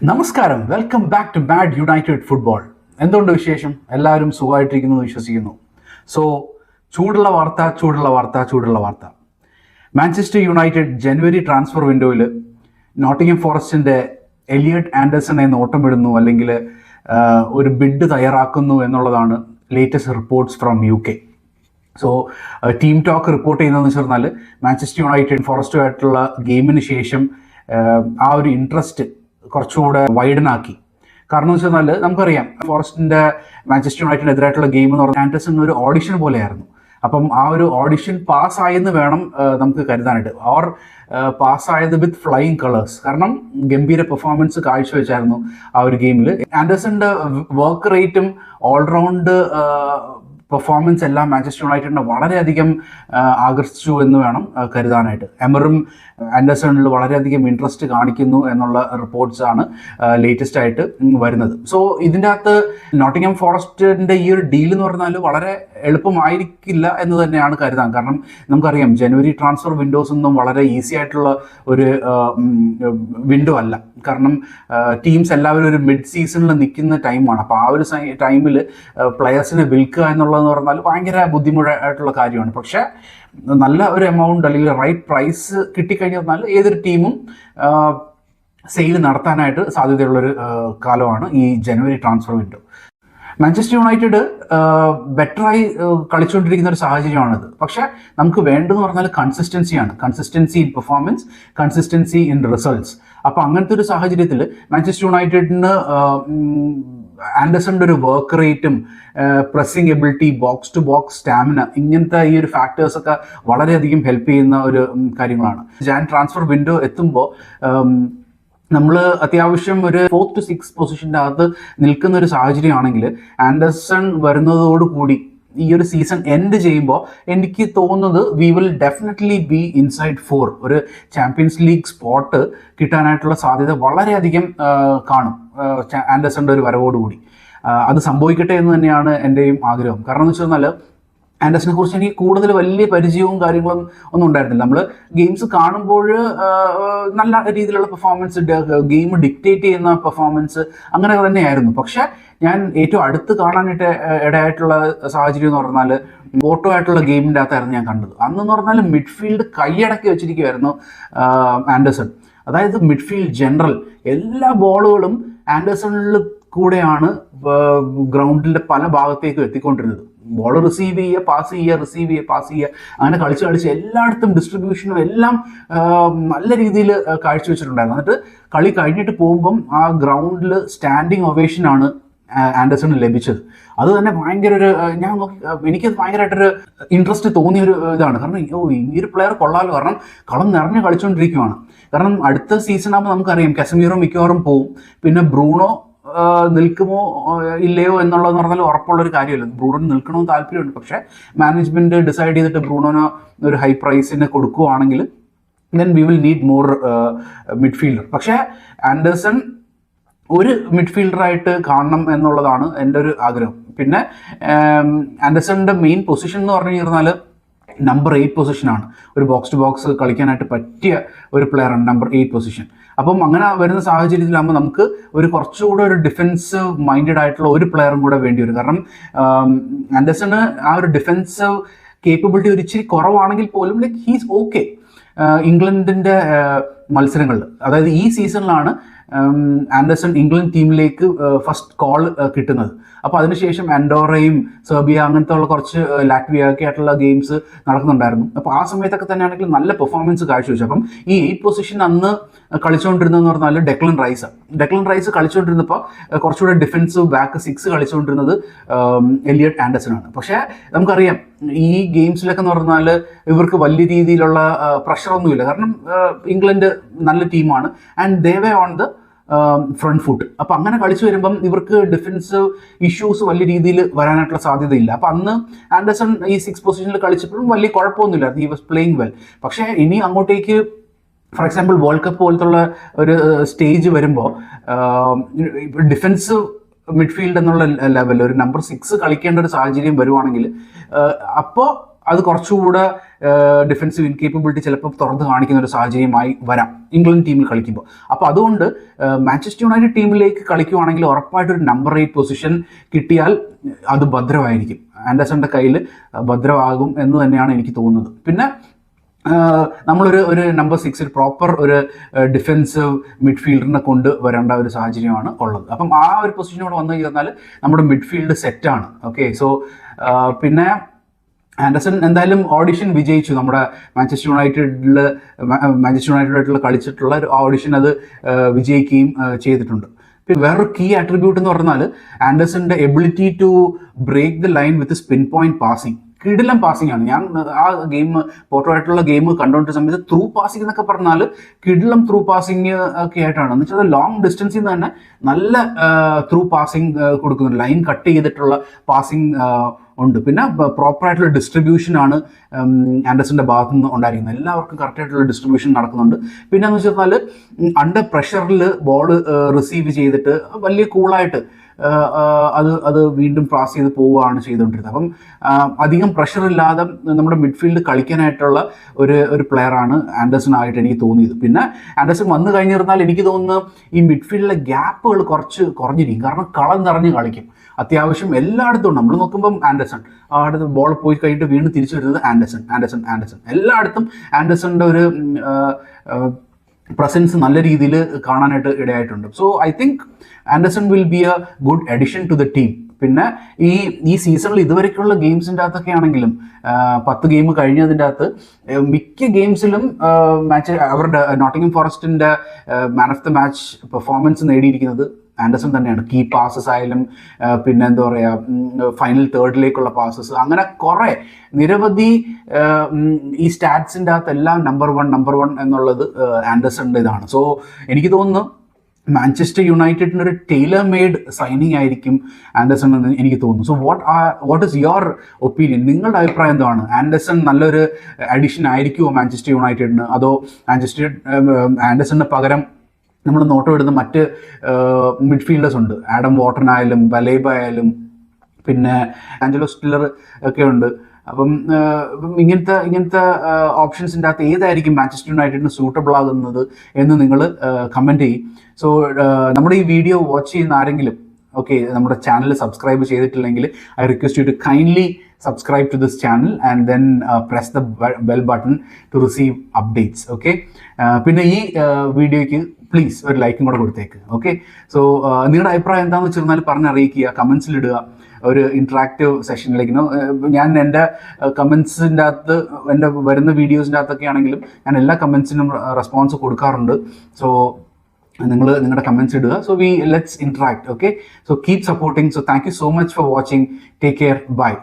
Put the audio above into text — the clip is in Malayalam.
നമസ്കാരം, welcome back to mad united football. എന്തുകൊണ്ട് വിശേഷം? എല്ലാവരും സുഖമായിട്ടിരിക്കുന്നു വിശ്വസിക്കുന്നു. സോ ചൂടുള്ള വാർത്ത. മാഞ്ചസ്റ്റർ യുണൈറ്റഡ് ജനുവരി ട്രാൻസ്ഫർ വിൻഡോയിൽ നോട്ടിംഗ്ഹാം ഫോറസ്റ്റിൻ്റെ എലിയട്ട് ആൻഡേഴ്സണെ നോട്ടമിടുന്നു, അല്ലെങ്കിൽ ഒരു ബിഡ് തയ്യാറാക്കുന്നു എന്നുള്ളതാണ് latest reports from UK. So team talk report ചെയ്യുന്നതെന്ന് വെച്ച് പറഞ്ഞാൽ മാഞ്ചസ്റ്റർ യുണൈറ്റഡ് ഫോറസ്റ്റുമായിട്ടുള്ള ഗെയിമിന് ശേഷം ആ ഒരു ഇൻട്രസ്റ്റ് കുറച്ചുകൂടെ വൈഡനാക്കി. കാരണം എന്ന് വെച്ച് കഴിഞ്ഞാൽ നമുക്കറിയാം, ഫോറസ്റ്റിൻ്റെ മാഞ്ചസ്റ്റർ യുണൈറ്റഡിനെതിരായിട്ടുള്ള ഗെയിം എന്ന് പറഞ്ഞാൽ ആൻഡേഴ്സൺ ഒരു ഓഡിഷൻ പോലെയായിരുന്നു. അപ്പം ആ ഒരു ഓഡിഷൻ പാസ്സായെന്ന് വേണം നമുക്ക് കരുതാനായിട്ട്, ഓർ പാസ്സായത് വിത്ത് ഫ്ലൈയിങ് കളേഴ്സ്. കാരണം ഗംഭീര പെർഫോമൻസ് കാഴ്ചവെച്ചായിരുന്നു ആ ഒരു ഗെയിമിൽ. ആൻഡേഴ്സന്റെ വർക്ക് റേറ്റും ഓൾറൗണ്ട് പെർഫോമൻസ് എല്ലാം മാഞ്ചസ്റ്റർ യുണൈറ്റഡിനെ വളരെയധികം ആകർഷിച്ചു എന്ന് വേണം കരുതാനായിട്ട്. എമറും ആൻഡേഴ്സണിൽ വളരെയധികം ഇൻട്രസ്റ്റ് കാണിക്കുന്നു എന്നുള്ള റിപ്പോർട്ട്സ് ആണ് ലേറ്റസ്റ്റ് ആയിട്ട് വരുന്നത്. സോ ഇതിൻ്റെ അകത്ത് നോട്ടിംഗ്ഹാം ഫോറസ്റ്റിൻ്റെ ഈ ഒരു ഡീൽ എന്ന് പറഞ്ഞാൽ വളരെ എളുപ്പമായിരിക്കില്ല എന്ന് തന്നെയാണ് കരുതാൻ. കാരണം നമുക്കറിയാം, ജനുവരി ട്രാൻസ്ഫർ വിൻഡോസ് ഒന്നും വളരെ ഈസി ആയിട്ടുള്ള ഒരു വിൻഡോ അല്ല. കാരണം ടീംസ് എല്ലാവരും ഒരു മിഡ് സീസണിൽ നിൽക്കുന്ന ടൈമാണ്. അപ്പോൾ ആ ഒരു ടൈമിൽ പ്ലെയേഴ്സിനെ വിൽക്കുക എന്നുള്ളതെന്ന് പറഞ്ഞാൽ ഭയങ്കര ബുദ്ധിമുട്ടായിട്ടുള്ള കാര്യമാണ്. പക്ഷേ നല്ല ഒരു എമൗണ്ട് അല്ലെങ്കിൽ റൈറ്റ് പ്രൈസ് കിട്ടിക്കഴിഞ്ഞാൽ ഏതൊരു ടീമും സെയിൽ നടത്താനായിട്ട് സാധ്യതയുള്ളൊരു കാലമാണ് ഈ ജനുവരി ട്രാൻസ്ഫർ വിൻഡോ. മാഞ്ചസ്റ്റർ യുണൈറ്റഡ് ബെറ്ററായി കളിച്ചുകൊണ്ടിരിക്കുന്ന ഒരു സാഹചര്യമാണിത്. പക്ഷേ നമുക്ക് വേണ്ടതെന്ന് പറഞ്ഞാൽ consistency in performance, consistency in results. അപ്പോൾ അങ്ങനത്തെ ഒരു സാഹചര്യത്തിൽ മാഞ്ചസ്റ്റർ യുണൈറ്റഡിന് ആൻഡേഴ്സന്റെ ഒരു വർക്ക് റേറ്റും pressing ability, box to box stamina, ഇങ്ങനത്തെ ഈ ഒരു ഫാക്ടേഴ്സൊക്കെ വളരെയധികം ഹെൽപ്പ് ചെയ്യുന്ന ഒരു കാര്യങ്ങളാണ്. ട്രാൻസ്ഫർ വിൻഡോ എത്തുമ്പോൾ നമ്മൾ അത്യാവശ്യം ഒരു 4th to 6th പൊസിഷൻ്റെ അകത്ത് നിൽക്കുന്ന ഒരു സാഹചര്യമാണെങ്കിൽ ആൻഡേഴ്സൺ വരുന്നതോടുകൂടി ഈ ഒരു സീസൺ എൻഡ് ചെയ്യുമ്പോൾ എനിക്ക് തോന്നുന്നത് we will definitely B inside 4, ഒരു ചാമ്പ്യൻസ് ലീഗ് സ്പോട്ട് കിട്ടാനായിട്ടുള്ള സാധ്യത വളരെയധികം കാണും ആൻഡേഴ്സന്റെ ഒരു വരവോടുകൂടി. അത് സംഭവിക്കട്ടെ എന്ന് തന്നെയാണ് എൻ്റെയും ആഗ്രഹം. കാരണം എന്ന് വെച്ച് കഴിഞ്ഞാൽ ആൻഡേഴ്സനെ കുറിച്ച് എനിക്ക് കൂടുതൽ വലിയ പരിചയവും കാര്യങ്ങളും ഒന്നും ഉണ്ടായിരുന്നില്ല. നമ്മൾ ഗെയിംസ് കാണുമ്പോൾ നല്ല രീതിയിലുള്ള പെർഫോമൻസ്, ഗെയിം ഡിക്റ്റേറ്റ് ചെയ്യുന്ന പെർഫോമൻസ് അങ്ങനെ തന്നെയായിരുന്നു. പക്ഷെ ഞാൻ ഏറ്റവും അടുത്ത് കാണാനായിട്ട് ഇടയായിട്ടുള്ള സാഹചര്യം എന്ന് പറഞ്ഞാൽ ഓട്ടോ ആയിട്ടുള്ള ഗെയിമിൻ്റെ അകത്തായിരുന്നു ഞാൻ കണ്ടത്. അന്നെന്ന് പറഞ്ഞാൽ മിഡ്ഫീൽഡ് കൈയടക്കി വെച്ചിരിക്കുമായിരുന്നു ആൻഡേഴ്സൺ. അതായത് മിഡ്ഫീൽഡ് ജനറൽ എല്ലാ ബോളുകളും ആൻഡേഴ്സണിൽ കൂടെയാണ് ഗ്രൗണ്ടിൻ്റെ പല ഭാഗത്തേക്കും എത്തിക്കൊണ്ടിരുന്നത്. ബോൾ റിസീവ് ചെയ്യുക, പാസ് ചെയ്യുക, അങ്ങനെ കളിച്ച് എല്ലായിടത്തും ഡിസ്ട്രിബ്യൂഷനും എല്ലാം നല്ല രീതിയിൽ കാഴ്ചവെച്ചിട്ടുണ്ടായിരുന്നു. എന്നിട്ട് കളി കഴിഞ്ഞിട്ട് പോകുമ്പം ആ ഗ്രൗണ്ടിൽ സ്റ്റാൻഡിങ് ഒവേഷനാണ് ആൻഡേഴ്സണ് ലഭിച്ചത്. അത് തന്നെ ഭയങ്കര ഒരു എനിക്കത് ഭയങ്കരമായിട്ടൊരു ഇൻട്രസ്റ്റ് തോന്നിയൊരു ഇതാണ്. കാരണം ഈ ഒരു പ്ലെയർ കൊള്ളാലോ, കാരണം കളം നിറഞ്ഞ് കളിച്ചുകൊണ്ടിരിക്കുകയാണ്. കാരണം അടുത്ത സീസൺ ആകുമ്പോൾ നമുക്കറിയാം കസമീറോ മിക്കവാറും പോവും, പിന്നെ ബ്രൂണോ നിൽക്കുമോ ഇല്ലയോ എന്നുള്ളതെന്ന് പറഞ്ഞാൽ ഉറപ്പുള്ളൊരു കാര്യമല്ല. ബ്രൂണോന് നിൽക്കണമെന്ന് താല്പര്യമുണ്ട്, പക്ഷേ മാനേജ്മെൻറ്റ് ഡിസൈഡ് ചെയ്തിട്ട് ബ്രൂണോന് ഒരു ഹൈ പ്രൈസിന് കൊടുക്കുകയാണെങ്കിൽ then we will need more midfielder. പക്ഷേ ആൻഡേഴ്സൺ ഒരു മിഡ്ഫീൽഡറായിട്ട് കാണണം എന്നുള്ളതാണ് എൻ്റെ ഒരു ആഗ്രഹം. പിന്നെ ആൻഡേഴ്സണിൻ്റെ മെയിൻ പൊസിഷൻ എന്ന് പറഞ്ഞു കഴിഞ്ഞാൽ നമ്പർ 8 പൊസിഷനാണ്. ഒരു ബോക്സ് ടു ബോക്സ് കളിക്കാനായിട്ട് പറ്റിയ ഒരു പ്ലെയറാണ് നമ്പർ 8 പൊസിഷൻ. അപ്പം അങ്ങനെ വരുന്ന സാഹചര്യത്തിലാകുമ്പോൾ നമുക്ക് ഒരു കുറച്ചുകൂടെ ഒരു ഡിഫെൻസീവ് മൈൻഡഡ് ആയിട്ടുള്ള ഒരു പ്ലെയറും കൂടെ വേണ്ടി വരും. കാരണം ആൻഡേഴ്സണ് ആ ഒരു ഡിഫെൻസീവ് കേപ്പബിലിറ്റി ഒരു ഇച്ചിരി കുറവാണെങ്കിൽ പോലും ലൈക്ക് ഹീസ് ഓക്കെ. ഇംഗ്ലണ്ടിൻ്റെ മത്സരങ്ങളിൽ, അതായത് ഈ സീസണിലാണ് ആൻഡേഴ്സൺ ഇംഗ്ലണ്ട് ടീമിലേക്ക് ഫസ്റ്റ് കോൾ കിട്ടുന്നത്. അപ്പോൾ അതിനുശേഷം ആൻഡോറയും സെർബിയ അങ്ങനത്തെ ഉള്ള കുറച്ച് ലാറ്റ്വിയ ഒക്കെ ആയിട്ടുള്ള ഗെയിംസ് നടക്കുന്നുണ്ടായിരുന്നു. അപ്പോൾ ആ സമയത്തൊക്കെ തന്നെയാണെങ്കിൽ നല്ല പെർഫോമൻസ് കാഴ്ചവെച്ചു. അപ്പം ഈ 8 പൊസിഷൻ അന്ന് കളിച്ചുകൊണ്ടിരുന്നതെന്ന് പറഞ്ഞാൽ ഡെക്ലൻ റൈസ് കളിച്ചുകൊണ്ടിരുന്നപ്പോൾ കുറച്ചുകൂടെ ഡിഫൻസീവ് ബാക്ക് 6 കളിച്ചുകൊണ്ടിരുന്നത് എലിയട്ട് ആൻഡേഴ്സണാണ്. പക്ഷേ നമുക്കറിയാം ഈ ഗെയിംസിലൊക്കെ എന്ന് പറഞ്ഞാൽ ഇവർക്ക് വലിയ രീതിയിലുള്ള പ്രഷറൊന്നുമില്ല. കാരണം ഇംഗ്ലണ്ട് നല്ല ടീമാണ് and they way on the front foot. അപ്പോൾ അങ്ങനെ കളിച്ചു വരുമ്പം ഇവർക്ക് ഡിഫൻസീവ് ഇഷ്യൂസ് വലിയ രീതിയിൽ വരാനായിട്ടുള്ള സാധ്യതയില്ല. അപ്പോൾ അന്ന് ആൻഡേഴ്സൺ ഈ 6 പൊസിഷനിൽ കളിച്ചപ്പോഴും വലിയ കുഴപ്പമൊന്നുമില്ല, ഹി വാസ് പ്ലേയിങ് വെൽ. പക്ഷേ ഇനി അങ്ങോട്ടേക്ക് ഫോർ എക്സാമ്പിൾ വേൾഡ് കപ്പ് പോലത്തുള്ള ഒരു സ്റ്റേജ് വരുമ്പോൾ ഡിഫൻസീവ് മിഡ്ഫീൽഡ് എന്നുള്ള ലെവലിൽ ഒരു നമ്പർ 6 കളിക്കേണ്ട ഒരു സാഹചര്യം വരുവാണെങ്കിൽ അപ്പോൾ അത് കുറച്ചുകൂടെ ഡിഫൻസീവ് ഇൻകേപ്പബിലിറ്റി ചിലപ്പോൾ തുറന്ന് കാണിക്കുന്ന ഒരു സാഹചര്യമായി വരാം ഇംഗ്ലണ്ട് ടീമിൽ കളിക്കുമ്പോൾ. അപ്പോൾ അതുകൊണ്ട് മാഞ്ചസ്റ്റർ യുണൈറ്റഡ് ടീമിലേക്ക് കളിക്കുവാണെങ്കിൽ ഉറപ്പായിട്ടൊരു നമ്പർ 8 പൊസിഷൻ കിട്ടിയാൽ അത് ഭദ്രമായിരിക്കും, ആൻഡേഴ്സന്റെ കയ്യിൽ ഭദ്രമാകും എന്ന് തന്നെയാണ് എനിക്ക് തോന്നുന്നത്. പിന്നെ നമ്മളൊരു നമ്പർ 6 പ്രോപ്പർ ഒരു ഡിഫൻസീവ് മിഡ്ഫീൽഡറിനെ കൊണ്ട് വരേണ്ട ഒരു സാഹചര്യമാണ് ഉള്ളത്. അപ്പം ആ ഒരു പൊസിഷനോട് വന്നു കഴിഞ്ഞാൽ നമ്മുടെ മിഡ്ഫീൽഡ് സെറ്റാണ്. ഓക്കെ, സോ പിന്നെ ആൻഡർസൺ എന്തായാലും ഓഡിഷൻ വിജയിച്ചു. നമ്മുടെ മാഞ്ചസ്റ്റർ യുണൈറ്റഡായിട്ടുള്ള കളിച്ചിട്ടുള്ള ഒരു ഓഡിഷൻ അത് വിജയിക്കുകയും ചെയ്തിട്ടുണ്ട്. പിന്നെ വേറൊരു കീ ആട്രിബ്യൂട്ട് എന്ന് പറഞ്ഞാൽ ആൻഡർസന്റെ ability to break the line with spin point passing. കിടിലം പാസിംഗ് ആണ്. ഞാൻ ആ ഗെയിം പോർട്ടുമായിട്ടുള്ള ഗെയിം കണ്ടുകൊണ്ടിരുന്ന സമയത്ത് ത്രൂ പാസിംഗ് എന്നൊക്കെ പറഞ്ഞാൽ കിടിലം ത്രൂ പാസിംഗ് ഒക്കെ ആയിട്ടാണ്. എന്ന് വെച്ചാൽ ലോങ് ഡിസ്റ്റൻസിൽ നിന്ന് തന്നെ നല്ല ത്രൂ പാസിംഗ് കൊടുക്കുന്നുണ്ട്, ലൈൻ കട്ട് ചെയ്തിട്ടുള്ള പാസിംഗ് ഉണ്ട്. പിന്നെ പ്രോപ്പറായിട്ടുള്ള ഡിസ്ട്രിബ്യൂഷനാണ് ആൻഡർസന്റെ ഭാഗത്തു നിന്ന് ഉണ്ടായിരിക്കുന്നത്. എല്ലാവർക്കും കറക്റ്റായിട്ടുള്ള ഡിസ്ട്രിബ്യൂഷൻ നടക്കുന്നുണ്ട്. പിന്നെ എന്ന് വെച്ചാൽ അണ്ടർ പ്രഷറിൽ ബോൾ റിസീവ് ചെയ്തിട്ട് വലിയ കൂളായിട്ട് അത് വീണ്ടും ക്രോസ് ചെയ്ത് പോവുകയാണ് ചെയ്തുകൊണ്ടിരുന്നത്. അപ്പം അധികം പ്രഷർ ഇല്ലാതെ നമ്മുടെ മിഡ്ഫീൽഡ് കളിക്കാനായിട്ടുള്ള ഒരു പ്ലെയറാണ് ആൻഡർസൺ ആയിട്ട് എനിക്ക് തോന്നിയത്. പിന്നെ ആൻഡർസൺ വന്നു കഴിഞ്ഞിരുന്നാൽ എനിക്ക് തോന്നുന്നു ഈ മിഡ്ഫീൽഡിലെ ഗ്യാപ്പുകൾ കുറച്ച് കുറഞ്ഞിരിക്കും. കാരണം കളം നിറഞ്ഞ് കളിക്കും അത്യാവശ്യം എല്ലായിടത്തും. നമ്മൾ നോക്കുമ്പം ആൻഡർസൺ അടുത്ത് ബോൾ പോയി കഴിഞ്ഞിട്ട് വീണ്ടും തിരിച്ചു വരുന്നത് ആൻഡർസൺ എല്ലായിടത്തും ആൻഡർസന്റെ ഒരു പ്രസൻസ് നല്ല രീതിയിൽ കാണാനായിട്ട് ഇടയായിട്ടുണ്ട്. So I think Anderson will be a good addition to the team. പിന്നെ ഈ സീസണിൽ ഇതുവരെയ്ക്കുള്ള ഗെയിംസിൻ്റെ അകത്തൊക്കെ ആണെങ്കിലും 10 ഗെയിം കഴിഞ്ഞതിൻ്റെ അകത്ത് മിക്ക ഗെയിംസിലും അവരുടെ നോട്ടിംഗ്ഹാം ഫോറസ്റ്റിൻ്റെ man of the match performance നേടിയിരിക്കുന്നത് ആൻഡർസൺ തന്നെയാണ്. കീ പാസസ് ആയാലും പിന്നെ എന്താ പറയുക ഫൈനൽ തേർഡിലേക്കുള്ള പാസസ്, അങ്ങനെ കുറേ നിരവധി ഈ സ്റ്റാറ്റ്സിൻ്റെ അകത്തെല്ലാം നമ്പർ വൺ എന്നുള്ളത് ആൻഡർസണിൻ്റെ ഇതാണ്. സോ എനിക്ക് തോന്നുന്നു മാഞ്ചസ്റ്റർ യുണൈറ്റഡിന് ഒരു ടൈലർ മെയ്ഡ് സൈനിങ് ആയിരിക്കും ആൻഡർസൺ എന്ന് എനിക്ക് തോന്നുന്നു. So what is your opinion? നിങ്ങളുടെ അഭിപ്രായം എന്താണ്? ആൻഡർസൺ നല്ലൊരു അഡീഷൻ ആയിരിക്കുമോ മാഞ്ചസ്റ്റർ യുണൈറ്റഡിന്? അതോ ആൻഡർസണിന് പകരം നമ്മൾ നോട്ടമിടുന്ന മറ്റ് മിഡ്ഫീൽഡേഴ്സ് ഉണ്ട്, ആഡം വാട്ടൺ ആയാലും ബലേബ ആയാലും പിന്നെ ആഞ്ചലോ സ്റ്റില്ലർ ഒക്കെ ഉണ്ട്. അപ്പം ഇങ്ങനത്തെ ഓപ്ഷൻസിൻ്റെ അകത്ത് ഏതായിരിക്കും മാഞ്ചസ്റ്റർ യുണൈറ്റഡിന് സൂട്ടബിൾ ആകുന്നത് എന്ന് നിങ്ങൾ കമൻറ്റ് ചെയ്യും. സോ നമ്മുടെ ഈ വീഡിയോ വാച്ച് ചെയ്യുന്ന ആരെങ്കിലും നമ്മുടെ ചാനൽ സബ്സ്ക്രൈബ് ചെയ്തിട്ടില്ലെങ്കിൽ I request you to kindly subscribe to this channel and then press the bell button to receive updates. പിന്നെ ഈ വീഡിയോയ്ക്ക് പ്ലീസ് ഒരു ലൈക്കും കൂടെ കൊടുത്തേക്ക്. സോ നിങ്ങളുടെ അഭിപ്രായം എന്താണെന്ന് വെച്ചിരുന്നാൽ പറഞ്ഞറിയിക്കുക, കമൻസിലിടുക. ഒരു ഇൻട്രാക്റ്റീവ് സെഷനിലേക്ക് ഞാൻ എൻ്റെ കമൻസിൻ്റെ അകത്ത് എൻ്റെ വരുന്ന വീഡിയോസിൻ്റെ അകത്തൊക്കെ ആണെങ്കിലും ഞാൻ എല്ലാ കമൻസിനും റെസ്പോൺസ് കൊടുക്കാറുണ്ട്. സോ നിങ്ങൾ നിങ്ങളുടെ കമൻസ് ഇടുക. So let's interact. So keep supporting. So thank you so much for watching. Take care. Bye.